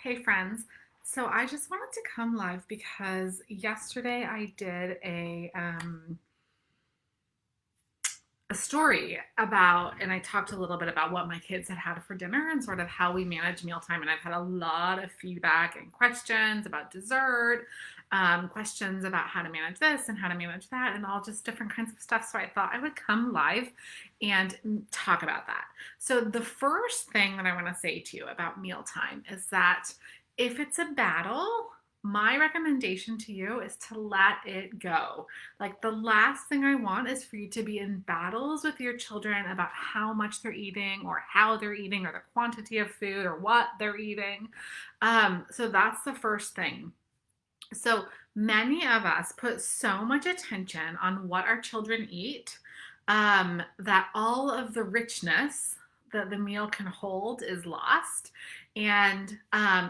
Hey friends. So I just wanted to come live because yesterday I did a story about, and I talked a little bit about what my kids had had for dinner and sort of how we manage mealtime. And I've had a lot of feedback and questions about dessert, questions about how to manage this and how to manage that, and all just different kinds of stuff. So I thought I would come live and talk about that. So the first thing that I want to say to you about mealtime is that if it's a battle, my recommendation to you is to let it go. Like the last thing I want is for you to be in battles with your children about how much they're eating or how they're eating or the quantity of food or what they're eating. So that's the first thing. So many of us put so much attention on what our children eat that all of the richness that the meal can hold is lost. And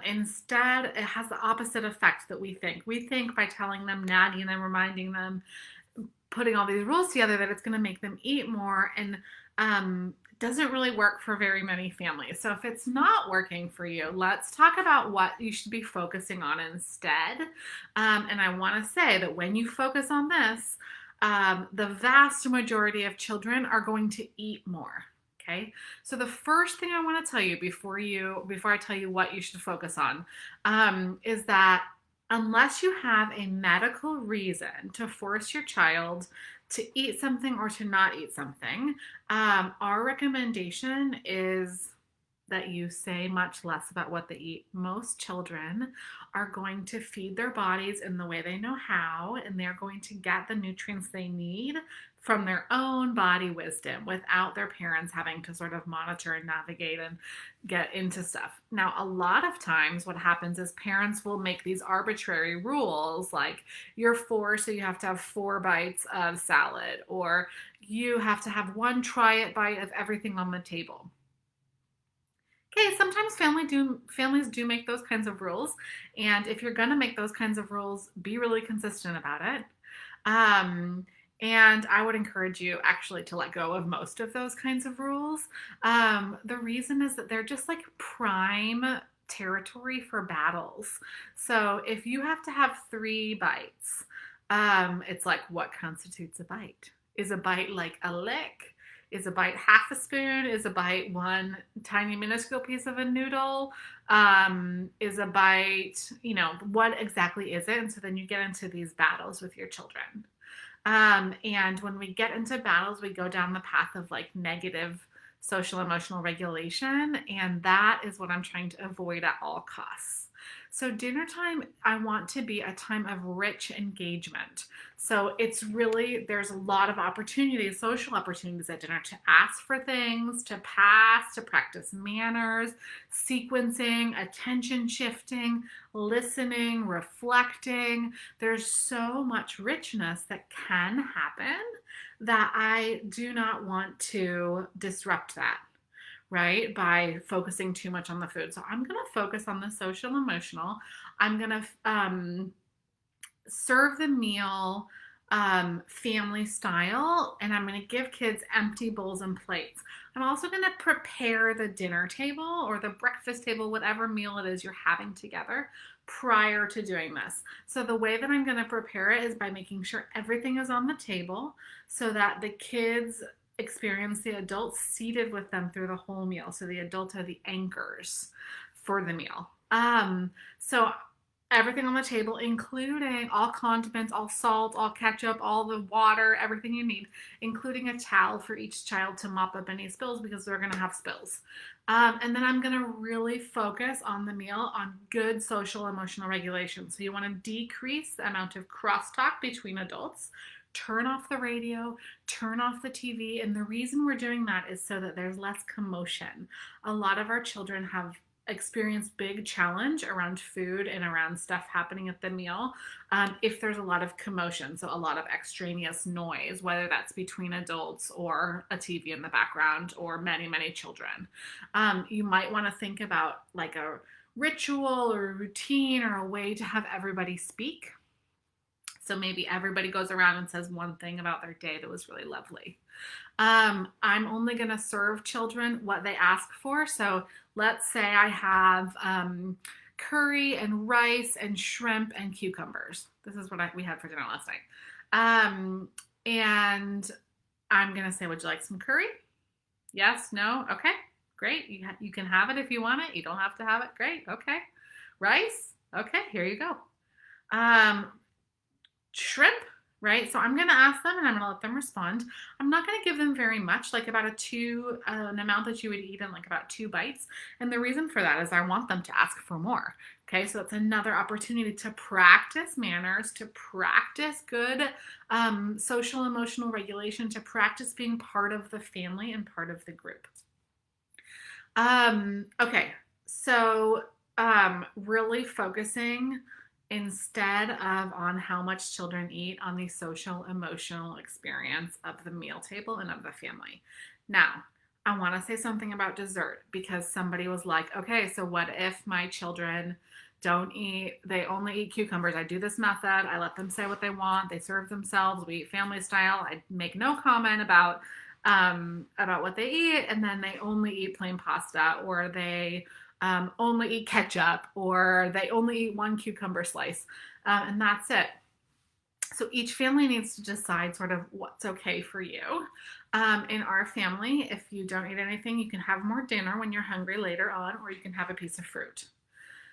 instead, it has the opposite effect that we think. We think by telling them, nagging them, reminding them, putting all these rules together that it's going to make them eat more. And doesn't really work for very many families. So if it's not working for you, let's talk about what you should be focusing on instead. And I want to say that when you focus on this, the vast majority of children are going to eat more. Okay. So the first thing I want to tell you before I tell you what you should focus on, is that unless you have a medical reason to force your child to eat something or to not eat something, our recommendation is that you say much less about what they eat. Most children are going to feed their bodies in the way they know how, and they're going to get the nutrients they need from their own body wisdom without their parents having to sort of monitor and navigate and get into stuff. Now, a lot of times what happens is parents will make these arbitrary rules like you're four, so you have to have 4 bites of salad, or you have to have one try-it bite of everything on the table. Okay, sometimes families do make those kinds of rules, and if you're gonna make those kinds of rules, be really consistent about it. Um, and I would encourage you actually to let go of most of those kinds of rules. The reason is that they're just like prime territory for battles. So if you have to have 3 bites, it's like what constitutes a bite? Is a bite like a lick? Is a bite half a spoon? Is a bite one tiny minuscule piece of a noodle? Is a bite, what exactly is it? And so then you get into these battles with your children. And when we get into battles, we go down the path of like negative social emotional regulation. And that is what I'm trying to avoid at all costs. So dinner time, I want to be a time of rich engagement. So there's a lot of opportunities, social opportunities at dinner to ask for things, to pass, to practice manners, sequencing, attention shifting, listening, reflecting. There's so much richness that can happen that I do not want to disrupt that, right? By focusing too much on the food. So I'm going to focus on the social emotional. I'm going to serve the meal family style, and I'm going to give kids empty bowls and plates. I'm also going to prepare the dinner table or the breakfast table, whatever meal it is you're having together, prior to doing this. So the way that I'm going to prepare it is by making sure everything is on the table so that the kids experience the adults seated with them through the whole meal. So the adults are the anchors for the meal. So everything on the table, including all condiments, all salt, all ketchup, all the water, everything you need, including a towel for each child to mop up any spills because they're going to have spills. And then I'm going to really focus on the meal on good social emotional regulation. So you want to decrease the amount of crosstalk between adults. Turn off the radio, turn off the TV. And the reason we're doing that is so that there's less commotion. A lot of our children have experienced big challenge around food and around stuff happening at the meal if there's a lot of commotion, so a lot of extraneous noise, whether that's between adults or a TV in the background or many, many children. You might want to think about like a ritual or a routine or a way to have everybody speak. So maybe everybody goes around and says one thing about their day that was really lovely. I'm only going to serve children what they ask for. So let's say I have curry and rice and shrimp and cucumbers. This is what we had for dinner last night. And I'm going to say, would you like some curry? Yes, no, okay, great. You can have it if you want it. You don't have to have it. Great, okay. Rice? Okay, here you go. Shrimp, right? So I'm going to ask them and I'm going to let them respond. I'm not going to give them very much, like about an amount that you would eat in like about 2 bites. And the reason for that is I want them to ask for more. Okay, so it's another opportunity to practice manners, to practice good social emotional regulation, to practice being part of the family and part of the group. Okay, so really focusing instead of on how much children eat on the social emotional experience of the meal table and of the family. Now, I want to say something about dessert because somebody was like, okay, so what if my children they only eat cucumbers. I do this method. I let them say what they want. They serve themselves. We eat family style. I make no comment about what they eat. And then they only eat plain pasta, or they only eat ketchup, or they only eat 1 cucumber slice. And that's it. So each family needs to decide sort of what's okay for you. In our family, if you don't eat anything, you can have more dinner when you're hungry later on, or you can have a piece of fruit.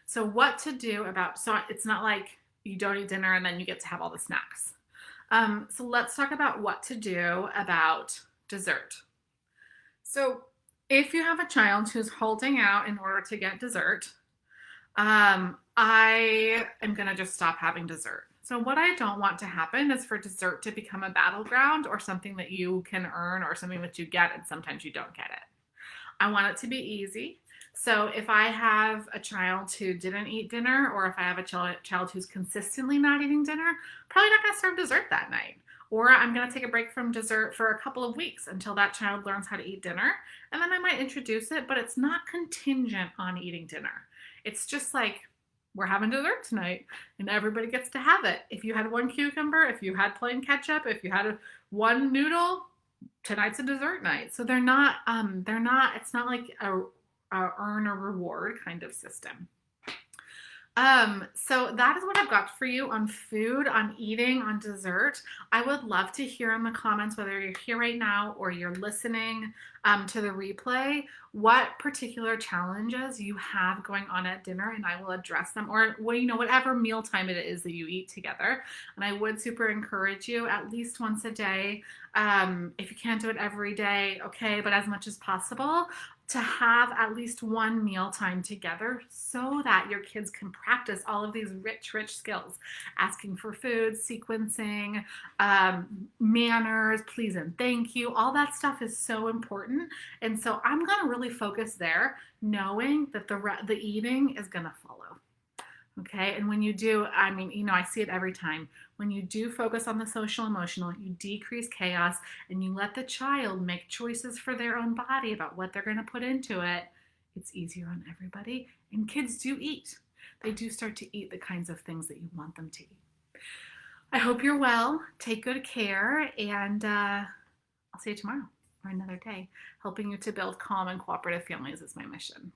So what to do so it's not like you don't eat dinner and then you get to have all the snacks. So let's talk about what to do about dessert. So if you have a child who's holding out in order to get dessert, I am going to just stop having dessert. So what I don't want to happen is for dessert to become a battleground or something that you can earn or something that you get and sometimes you don't get it. I want it to be easy. So if I have a child who didn't eat dinner, or if I have a child who's consistently not eating dinner, probably not going to serve dessert that night. Or I'm going to take a break from dessert for a couple of weeks until that child learns how to eat dinner. And then I might introduce it, but it's not contingent on eating dinner. It's just like, we're having dessert tonight and everybody gets to have it. If you had 1 cucumber, if you had plain ketchup, if you had 1 noodle, tonight's a dessert night. So it's not like a earn or reward kind of system. So that is what I've got for you on food, on eating, on dessert. I would love to hear in the comments, whether you're here right now or you're listening to the replay, what particular challenges you have going on at dinner, and I will address them, or whatever mealtime it is that you eat together. And I would super encourage you at least once a day. If you can't do it every day, okay, but as much as possible, to have at least 1 mealtime together so that your kids can practice all of these rich skills. Asking for food, sequencing, manners, please and thank you. All that stuff is so important. And so I'm going to really focus there, knowing that the eating is going to follow. Okay, and when you do, I see it every time. When you do focus on the social emotional, you decrease chaos and you let the child make choices for their own body about what they're going to put into it. It's easier on everybody. And kids do eat. They do start to eat the kinds of things that you want them to eat. I hope you're well. Take good care. And I'll see you tomorrow or another day. Helping you to build calm and cooperative families is my mission.